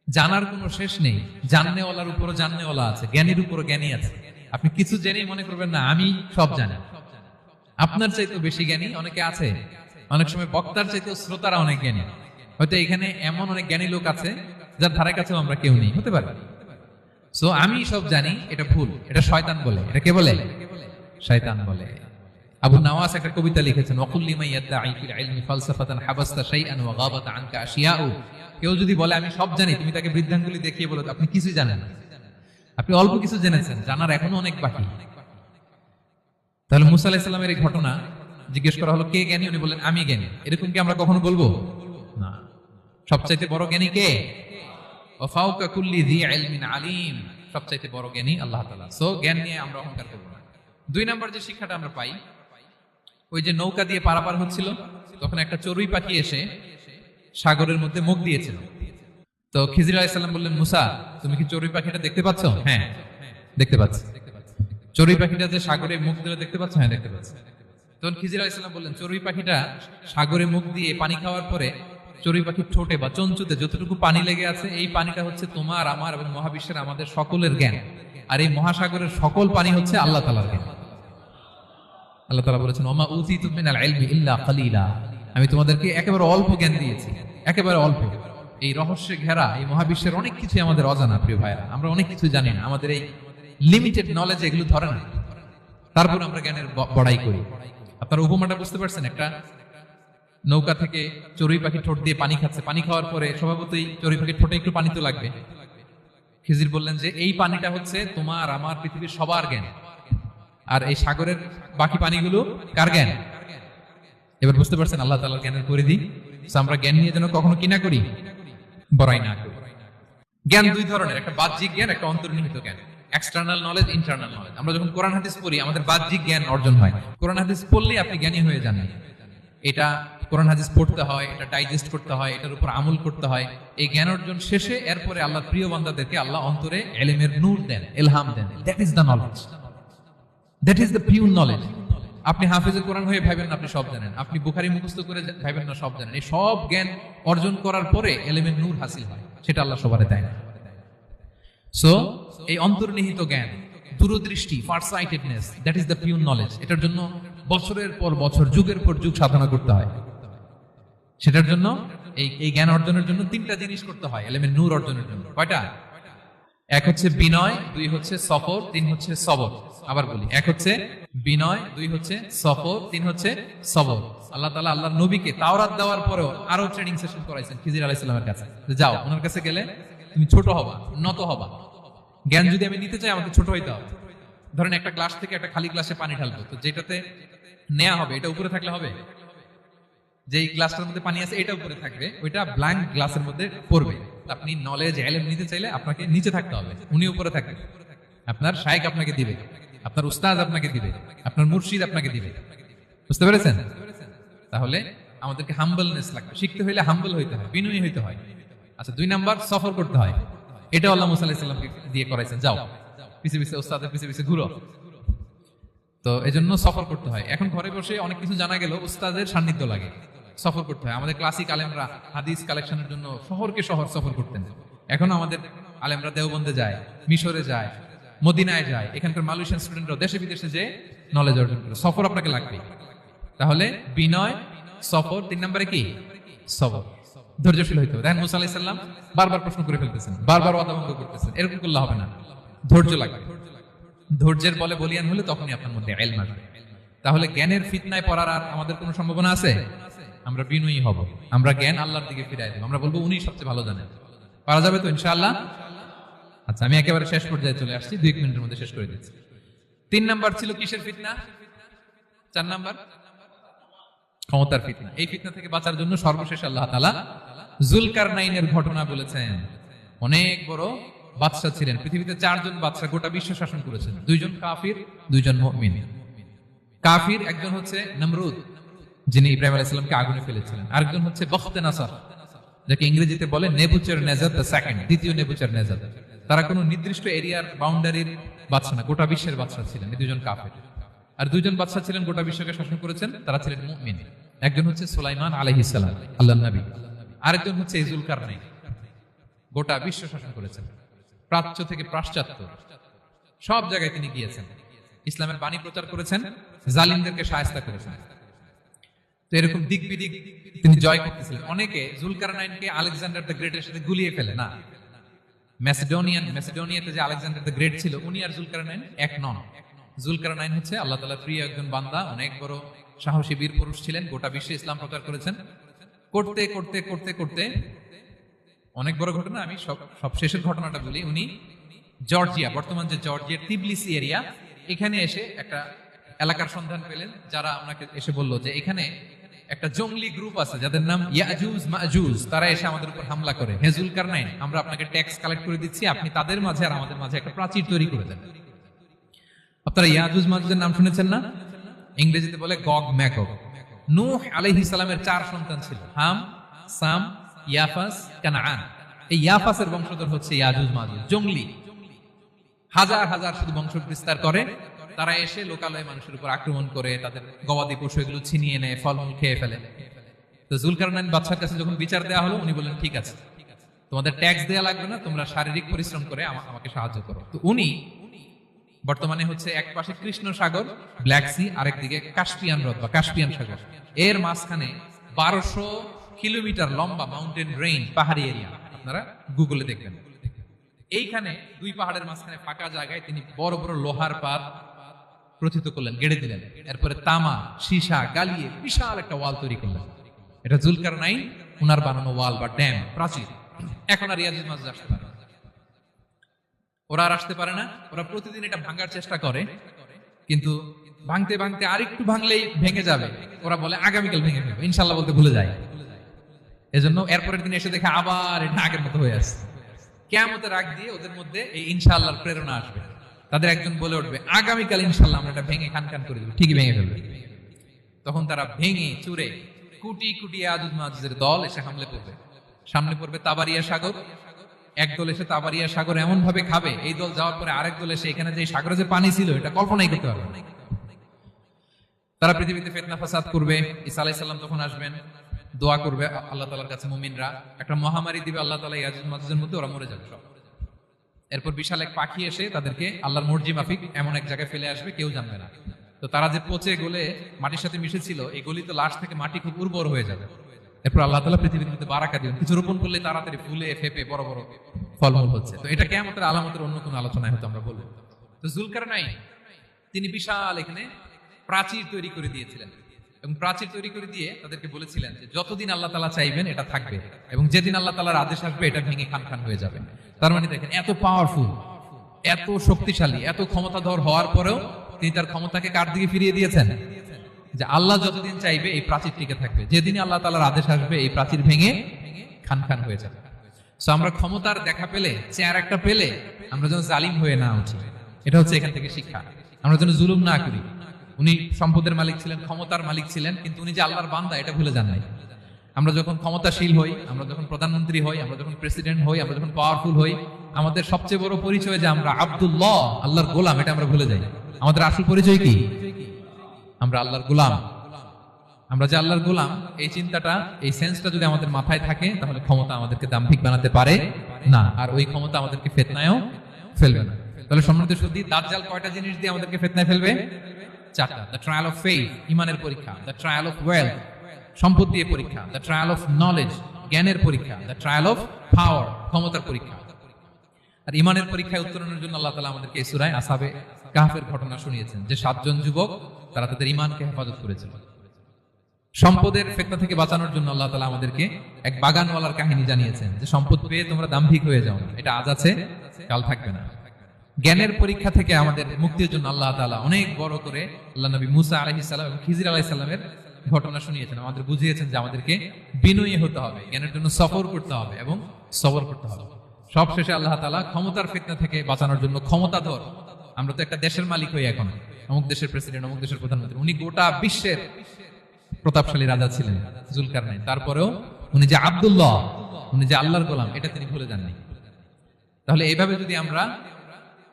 জানার কোনো শেষ নেই, জাননেওয়ালার উপরও জাননেওয়ালা আছে, জ্ঞানীর উপরও জ্ঞানী আছে। আপনি কিছু জেনেই মনে করবেন না আমি সব জানি, আপনার চাইতেও বেশি জ্ঞানী অনেকে আছে। অনেক সময় বক্তার চাইতেও শ্রোতারা অনেক জ্ঞানী, হয়তো এখানে এমন অনেক জ্ঞানী লোক আছে যার ধারে কাছেও আমরা কেউ নেই, হতে পারে। সো আমি সব জানি, এটা ভুল, এটা শয়তান বলে। এটা কে বলে? শয়তান বলে। আবু নাওয়াস একটা কবিতা লিখেছেন, ওয়াকুল্লি মান ইয়াদঈ ফিল ইলমি ফালসাফাতান হাবাসতা শাইআন ওয়া গাবাত আনকা আশিয়াউ। কেউ যদি বলে আমি সব জানি, তুমি তাকে বৃদ্ধাঙ্গুলি দেখিয়ে বলো আপনি কিছুই জানেন না, আপনি অল্প কিছু জেনেছেন, জানার এখনো অনেক বাকি। তাহলে মুসা আলাইহিস সালামের এই ঘটনা জিজ্ঞেস করা হলো কে জ্ঞানী, উনি বললেন আমি জ্ঞানী। এরকম কি আমরা কখনো বলবো? না। সবচাইতে বড় জ্ঞানী কে? ওয়া ফাওকা কুল্লি যী ইলমিন আলিম, সবচাইতে বড় জ্ঞানী আল্লাহ তাআলা। সো জ্ঞান নিয়ে আমরা অহংকার করব না। দুই নাম্বার যে শিক্ষাটা আমরা পাই, ওই যে নৌকা দিয়ে পারাপার হচ্ছিল, তখন একটা চড়ুই পাখি এসে সাগরের মধ্যে মুখ দিয়েছিল। তো খিজির আলাইহিস সালাম বললেন মুসা, তুমি কি চড়ুই পাখিটা দেখতে পাচ্ছ? হ্যাঁ দেখতে পাচ্ছি। চড়ুই পাখিটা যে সাগরে মুখ দিলে দেখতে পাচ্ছ? হ্যাঁ দেখতে পাচ্ছি। তখন খিজির আলাইহিস সালাম বললেন চড়ুই পাখিটা সাগরে মুখ দিয়ে পানি খাওয়ার পরে চড়ুই পাখির ঠোঁটে বা চঞ্চুতে যতটুকু পানি লেগে আছে, এই পানিটা হচ্ছে তোমার আমার এবং মহাবিশ্বের আমাদের সকলের জ্ঞান, আর এই মহাসাগরের সকল পানি হচ্ছে আল্লাহ তাআলার জ্ঞান। আল্লাহ তাআলা বলেছেন ওমা উতিতু মিনাল ইলমি ইল্লা কালিলা, আমি তোমাদেরকে একেবারে অল্প জ্ঞান দিয়েছি, একেবারে অল্প। এই রহস্যে ঘেরা এই মহাবিশ্বের অনেক কিছু আমাদের অজানা, প্রিয় ভাইরা, আমরা অনেক কিছু জানি না, আমাদের এই লিমিটেড নলেজ এগুলো ধরে না, তারপর আমরা জ্ঞানের বড়াই করি। আপনারা উপমাটা বুঝতে পারছেন? একটা নৌকা থেকে চড়ুই পাখি ঠোঁট দিয়ে পানি খাচ্ছে, পানি খাওয়ার পরে স্বভাবতই চড়ুই পাখির ঠোঁটে একটু পানি তো লাগবে। খিজির বললেন যে এই পানিটা হচ্ছে তোমার আমার পৃথিবীর সবার জ্ঞান, আর এই সাগরের বাকি পানিগুলো কার জ্ঞান? এবার বুঝতে পারছেন আল্লাহ তাআলার জ্ঞানের পরিধি। আমরা জ্ঞান নিয়ে যেন কখনো কি না করি, বড়াই না করি। জ্ঞান দুই ধরনের, একটা বাহ্যিক জ্ঞান, একটা অন্তর্নিহিত জ্ঞান। External knowledge, internal knowledge. আমরা যখন কোরআন হাদিস পড়ি আমাদের বাহ্যিক জ্ঞান অর্জন হয়। কোরআন হাদিস পড়লেই আপনি জ্ঞানী হয়ে যান। এটা কোরআন হাদিস পড়তে হয়, এটা ডাইজেস্ট করতে হয়, এটার উপর আমল করতে হয়। এই জ্ঞান অর্জন শেষে এরপরে আল্লাহর প্রিয় বান্দাদেরকে আল্লাহ অন্তরে ইলমের নূর দেন, ইলহাম দেন। That is the knowledge, that is the pure knowledge. আপনি হাফেজে কোরআন হয়ে ভাবেন না আপনি সব জানেন, আপনি বুখারী মুখস্থ করে ভাবেন না সব জানেন। এই সব জ্ঞান অর্জন করার পরে ইলমের নূর হাসিল হয়, সেটা আল্লাহ সবারে দেয় না। সো এই অন্তর্নিহিত জ্ঞান, দূরদৃষ্টি, farsightedness, that is the pure knowledge. এটার জন্য বছরের পর বছর, যুগের পর যুগ সাধনা করতে হয়। সেটার জন্য এই জ্ঞান অর্জনের জন্য তিনটা জিনিস করতে হয় ইলমের নূর অর্জনের জন্য। কয়টা? এক হচ্ছে বিনয়, দুই হচ্ছে সফর, তিন হচ্ছে সবর। আবার বলি, এক হচ্ছে বিনয়, দুই হচ্ছে সফর, তিন হচ্ছে সবর। আল্লাহ তাআলা আল্লাহর নবীকে তাওরাত দেওয়ার পরেও আরো ট্রেনিং সেশন করাইছেন খিজির আলাইহিস সালামের কাছে। যাও, ওনার কাছে গেলে তুমি ছোট হবা, নত হবা। জ্ঞান যদি আমি নিতে চাই আমাকে ছোট হইতে হবে। ধরেন একটা গ্লাস থেকে একটা খালি গ্লাসে পানি ঢালবো, তো যেটাতে নেওয়া হবে এটা উপরে থাকলে হবে? যেই গ্লাসটার মধ্যে পানি আছে এটা উপরে থাকবে, ওইটা ব্ল্যাঙ্ক গ্লাসের মধ্যে পড়বে। আপনি নলেজ, ইলম নিতে চাইলে আপনাকে নিচে থাকতে হবে, উনি উপরে থাকবে। আপনার শায়েখ আপনাকে দিবে, আপনার উস্তাদ আপনাকে দিবে, আপনার মুর্শিদ আপনাকে দিবে। বুঝতে পেরেছেন? তাহলে আমাদেরকে হাম্বলনেস লাগবে। শিখতে হইলে হাম্বল হইতে হয়, বিনয়ী হইতে হয়। আচ্ছা, দুই নাম্বার সফর করতে হয়। এটা আল্লাহ মুসা আলাইহিস সালামকে দিয়ে করাইছেন, যাও পিছে পিছে উস্তাদের পিছে পিছে ঘুরো। তো এজন্য সফর করতে হয়। এখন ঘরে বসে অনেক কিছু জানা গেল, উস্তাদের সান্নিধ্য লাগে, সফর করতে হয়। আমাদের ক্লাসিক আলেমরা হাদিস কালেকশনের জন্য শহরকে শহর সফর করতেন। এখন আমাদের আলেমরা দেওবন্দে যায়, মিশরে যায়, মদিনায় যায়। এখানকার মালয়েশিয়ান স্টুডেন্টরা দেশে বিদেশে যে নলেজ অর্জন করে। সফর আপনাকে লাগবে। তাহলে বিনয়, সফর, তিন নম্বরে কি? সবর। ধৈর্যশীল হইতে হবে। দেখেন মুসা আলাইহিস সালাম বারবার প্রশ্ন করে ফেলতেছেন, বারবার ওয়াদা ভঙ্গ করতেছেন। এরকম করলে হবে না, ধৈর্য লাগবে। ধৈর্যের বলে বলিয়ান হলে তখনই আপনার মধ্যে ইলম আসবে। তাহলে জ্ঞানের ফিতনায় পড়ার আর আমাদের কোনো সম্ভাবনা আছে? আমরা বিনয়ী হব, আমরা জ্ঞান আল্লাহর দিকে ফিরাই দেব। আমরা বলবো উনি সবচেয়ে ভালো জানেন। পারা যাবে তো ইনশাআল্লাহ? আচ্ছা, আমি একেবারে শেষ পর্যায়ে চলে আসছি, 2 মিনিটের মধ্যে শেষ করে দিচ্ছি। 3 নাম্বার ছিল কিসের ফিতনা? 4 নাম্বার ক্ষমতার ফিতনা। এই ফিতনা থেকে বাঁচার জন্য সর্বশেষ আল্লাহ তাআলা যুলকারনাইনের ঘটনা বলেছেন। অনেক বড় বাদশা ছিলেন। পৃথিবীতে 4 জন বাদশা গোটা বিশ্ব শাসন করেছেন। 2 জন কাফির, 2 জন মুমিন। কাফির একজন হচ্ছে নমরুদ, যিনি ইব্রাহিম আলাইহিস সালামকে আগুনে ফেলেছিলেন। আরেকজন হচ্ছে বখতে-নাসার, যাকে ইংরেজিতে বলে নেবুচারনেজার দ্য সেকেন্ড, দ্বিতীয় নেবুচারনেজার। তারা কোনো নির্দিষ্ট এরিয়ার বাউন্ডারির বাদশা না, গোটা বিশ্বের বাদশা ছিলেন। এই 2 জন কাফির। আর 2 জন বাদশা ছিলেন গোটা বিশ্বকে শাসন করেছেন, তারা ছিলেন মুমিন। একজন হচ্ছে সুলাইমান আলাইহিস সালাম, আল্লাহর নবী। আরেকজন হচ্ছে যুলকারনাইন, গোটা বিশ্ব শাসন করেছেন। প্রাচ্য থেকে পাশ্চাত্য সব জায়গায় তিনি গিয়েছেন, ইসলামের বাণী প্রচার করেছেন, জালিমদেরকে শায়েস্তা করেছেন। তো এরকম দিক বিদিক তিনি জয় করতেছিলেন। অনেকে যুলকারনাইনকে আলেকজান্ডার দ্য গ্রেটের সাথে গুলিয়ে ফেলে। না, মেসিডোনিয়াতে যে আলেকজান্ডার দ্য গ্রেট ছিল, উনি আর যুলকারনাইন এক নন। যুলকারনাইন হচ্ছে আল্লাহ তাআলার প্রিয় একজন বান্দা, অনেক বড় সাহসী বীর পুরুষ ছিলেন, গোটা বিশ্বে ইসলাম প্রচার করেছেন। করতে করতে করতে করতে অনেক বড় ঘটনা, আমি সব শেষের ঘটনাটা বলি। উনি জর্জিয়া, বর্তমান যে জর্জিয়ার তিবলিসি এরিয়া, এখানে এসে একটা এলাকার সন্ধান পেলেন, যারা ওনাকে এসে বলল যে এখানে একটা জঙ্গলি গ্রুপ আছে যাদের নাম ইয়াজুজ মাজুজ, তারা এসে আমাদের উপর হামলা করে। হে যুলকারনাইন, আমরা আপনাকে ট্যাক্স কালেক্ট করে দিচ্ছি, আপনি তাদের মাঝে আর আমাদের মাঝে একটা প্রাচীর তৈরি করে দেন। আপনারা ইয়াজুজ মাজুজের নাম শুনেছেন না? ইংরেজিতে বলে গগ ম্যাগগ। নূহ আলাইহিস সালামের 4 সন্তান ছিল, হাম, সাম, ইয়াফাস, কানাআন। এই ইয়াফাসের বংশধর হচ্ছে ইয়াজুজ মাজুজ, জঙ্গলি, হাজার হাজার শুধু বংশ বিস্তার করে। তারা এসে লোকালয়ে মানুষের উপর আক্রমণ করে, তাদের গবাদি পশু এগুলো ছিনিয়ে নেয়, ফলমূল খেয়ে ফেলে। তো যুলকারনাইন বাদশার কাছে যখন বিচার দেওয়া হলো, উনি বললেন ঠিক আছে, তোমাদের ট্যাক্স দেওয়া লাগবে না, তোমরা শারীরিক পরিশ্রম করে আমাকে সাহায্য করো। তো উনি বর্তমানে হচ্ছে এক পাশে কৃষ্ণ সাগর, ব্ল্যাক সি, আরেকদিকে কাস্পিয়ান হ্রদ বা কাস্পিয়ান সাগর, এর মাঝখানে 1200 কিলোমিটার লম্বা মাউন্টেন রেঞ্জ, পাহাড়ি এরিয়া। আপনারা গুগলে দেখবেন। এইখানে 2 পাহাড়ের মাঝখানে ফাঁকা জায়গায় তিনি বড় বড় লোহার পাত প্রথিত করলেন, গেড়ে দিলেন। এরপরে তামা, সীসা গালিয়ে বিশাল একটা ওয়াল তৈরি করলেন। এটা যুলকারনাইন উনার বানানো ওয়াল বা ড্যাম, প্রাচীর। এখন আর ইয়াজুজ মাজুজ আসতে পারে না, ওরা আর আসতে পারে না। ওরা প্রতিদিন এটা ভাঙার চেষ্টা করে, কিন্তু ভাঙতে ভাঙতে আরেকটু ভাঙলেই ভেঙে যাবে, ওরা বলে আগামীকাল ভেঙে ফেলবে, ইনশাল্লাহ বলতে ভুলে যায়। এজন্য এরপরের দিন এসে দেখে আবার এটা আগের মতো হয়ে আসছে। কিয়ামতের আগ দিয়ে ওদের মধ্যে এই ইনশাআল্লাহর প্রেরণা আসবে। তাদের একজন বলে উঠবে আগামীকাল ইনশাআল্লাহ আমরা এটা ভেঙে খান খান করে দেব, ঠিকই ভেঙে ফেলবে। তখন তারা ভেঙে চুরে কুটি কুটি আজুজ মাজুজের দল এসে হামলে পড়বে। সামনে পড়বে তাবারিয়া সাগর, এক দল এসে তাবারিয়া সাগর এমন ভাবে খাবে, এই দল যাওয়ার পরে আরেক দল এসে এখানে যে সাগরে যে পানি ছিল এটা কল্পনাই করতে পারবে না। তারা পৃথিবীতে ফিতনা ফাসাদ করবে। ঈসা আলাইহিস সালাম তখন আসবেন, দোয়া করবে আল্লাহ তাআলার কাছে মুমিনরা, একটা মহামারী দিবে আল্লাহ তাআলা ইয়াজুজ মাজুজের মধ্যে, ওরা মরে যাবে সব। এরপর বিশাল এক পাখি এসে তাদেরকে আল্লাহর মর্জি মাফিক এমন এক জায়গায় ফেলে আসবে, কেউ জানবে না। তো তারা যে পচে গলে মাটির সাথে মিশেছিল, এই গলিত লাশ থেকে মাটি খুব উর্বর হয়ে যাবে। এরপর আল্লাহ তাআলা পৃথিবীর মধ্যে বারাকা দিবেন, কিছু রোপণ করলে তাড়াতাড়ি ফুলে ফেপে বড় বড় ফলমূল হচ্ছে। তো এটা কিয়ামতের আলামতের অন্য কোনো আলোচনায় হয়তো আমরা বলবো। তো যুলকারনাইন তিনি বিশাল এখানে প্রাচীর তৈরি করে দিয়েছিলেন, এবং প্রাচীর তৈরি করে দিয়ে তাদেরকে বলেছিলেন যে যতদিন আল্লাহ তাআলা চাইবেন এটা থাকবে, এবং যেদিন আল্লাহ তাআলার আদেশ আসবে এটা ভেঙে খান খান হয়ে যাবে। তার মানে দেখেন এত পাওয়ারফুল, এত শক্তিশালী, এত ক্ষমতাধর হওয়ার পরেও তিনি তার ক্ষমতাকে কার দিকে ফিরিয়ে দিয়েছেন? যে আল্লাহ যতদিন চাইবে এই প্রাচীর টিকে থাকবে, যেদিন আল্লাহ তাআলার আদেশ আসবে এই প্রাচীর ভেঙে খান খান হয়ে যাবে। সো আমরা ক্ষমতার দেখা পেলে, চেয়ার একটা পেলে আমরা যেন জালিম হয়ে না উঠি, এটা হচ্ছে এখান থেকে শিক্ষা। আমরা যেন জুলুম না করি। উনি সম্পদের মালিক ছিলেন, ক্ষমতার মালিক ছিলেন, কিন্তু উনি যে আল্লাহর বান্দা এটা ভুলে যান নাই। আমরা যখন ক্ষমতাশীল হই, আমরা যখন প্রধানমন্ত্রী হই, আমরা যখন প্রেসিডেন্ট হই, আমরা যখন পাওয়ারফুল হই, আমাদের সবচেয়ে বড় পরিচয় যে আমরা আব্দুল্লাহ, আল্লাহর গোলাম, এটা আমরা ভুলে যাই। আমাদের আসল পরিচয় কি? আমরা আল্লাহর গোলাম। আমরা যে আল্লাহর গোলাম, এই চিন্তাটা, এই সেন্সটা যদি আমাদের মাথায় থাকে, তাহলে ক্ষমতা আমাদেরকে দাম্ভিক বানাতে পারে না, আর ওই ক্ষমতা আমাদেরকে ফিতনায়ও ফেলবে না। তাহলে সম্মানিত সুধী, দাজ্জাল কয়টা জিনিস দিয়ে আমাদেরকে ফিতনায় ফেলবে? চারটা। দ্য ট্রায়াল অফ ফেইথ, ইমানের পরীক্ষা; দ্য ট্রায়াল অফ ওয়েলথ, সম্পদ দিয়ে পরীক্ষা; দ্য ট্রায়াল অফ নলেজ, জ্ঞানের পরীক্ষা; দ্য ট্রায়াল অফ পাওয়ার, ক্ষমতার পরীক্ষা। আর ইমানের পরীক্ষায় উত্তরণের জন্য আল্লাহ তাআলা আমাদেরকে এই সূরায় আসহাবে কাহফের ঘটনা শুনিয়েছেন, যে 7 জন যুবক তারা তাদের ইমানকে হেফাজত করেছিল। সম্পদের ফিতনা থেকে বাঁচানোর জন্য আল্লাহ তাআলা আমাদেরকে এক বাগানওয়ালার কাহিনী জানিয়েছেন, যে সম্পদ পেয়ে তোমরা দাম্ভিক হয়ে যাও না, এটা আজ আছে কাল থাকবে না। জ্ঞানের পরীক্ষা থেকে আমাদের মুক্তির জন্য আল্লাহ তাআলা অনেক বড় করে আল্লাহ নবী মুসা আলাইহিস সালাম এবং খিজির আলাইহিস সালামের ঘটনা শুনিয়েছেন, আমাদের বুঝিয়েছেন যে আমাদেরকে বিনয়ী হতে হবে, জ্ঞানের জন্য সফর করতে হবে এবং সবর করতে হবে। সবশেষে আল্লাহ তাআলা ক্ষমতার ফিতনা থেকে বাঁচানোর জন্য ক্ষমতাধর, আমরা তো একটা দেশের মালিক হই এখন, অমুক দেশের প্রেসিডেন্ট, অমুক দেশের প্রধানমন্ত্রী, উনি গোটা বিশ্বের প্রতাপশালী রাজা ছিলেন যুলকারনাইন। তারপরেও উনি যে আব্দুল্লাহ, উনি যে আল্লাহর গোলাম, এটা তিনি ভুলে যাননি। তাহলে এইভাবে যদি আমরা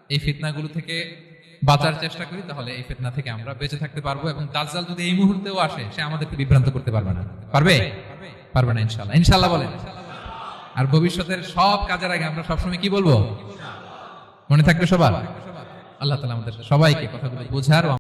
এই ফিতনাগুলো থেকে বাঁচার চেষ্টা করি, তাহলে এই ফিতনা থেকে আমরা বেঁচে থাকতে পারবো, এবং দাজ্জাল যদি এই মুহূর্তেও আসে, সে আমাদেরকে বিভ্রান্ত করতে পারবে না। পারবে? পারবে না ইনশাআল্লাহ। ইনশাআল্লাহ বলেন। আর ভবিষ্যতের সব কাজের আগে আমরা সবসময় কি বলবো? মনে থাকবে সবার? আল্লাহ তাআলা আমাদের সবাইকে কথাগুলো বোঝার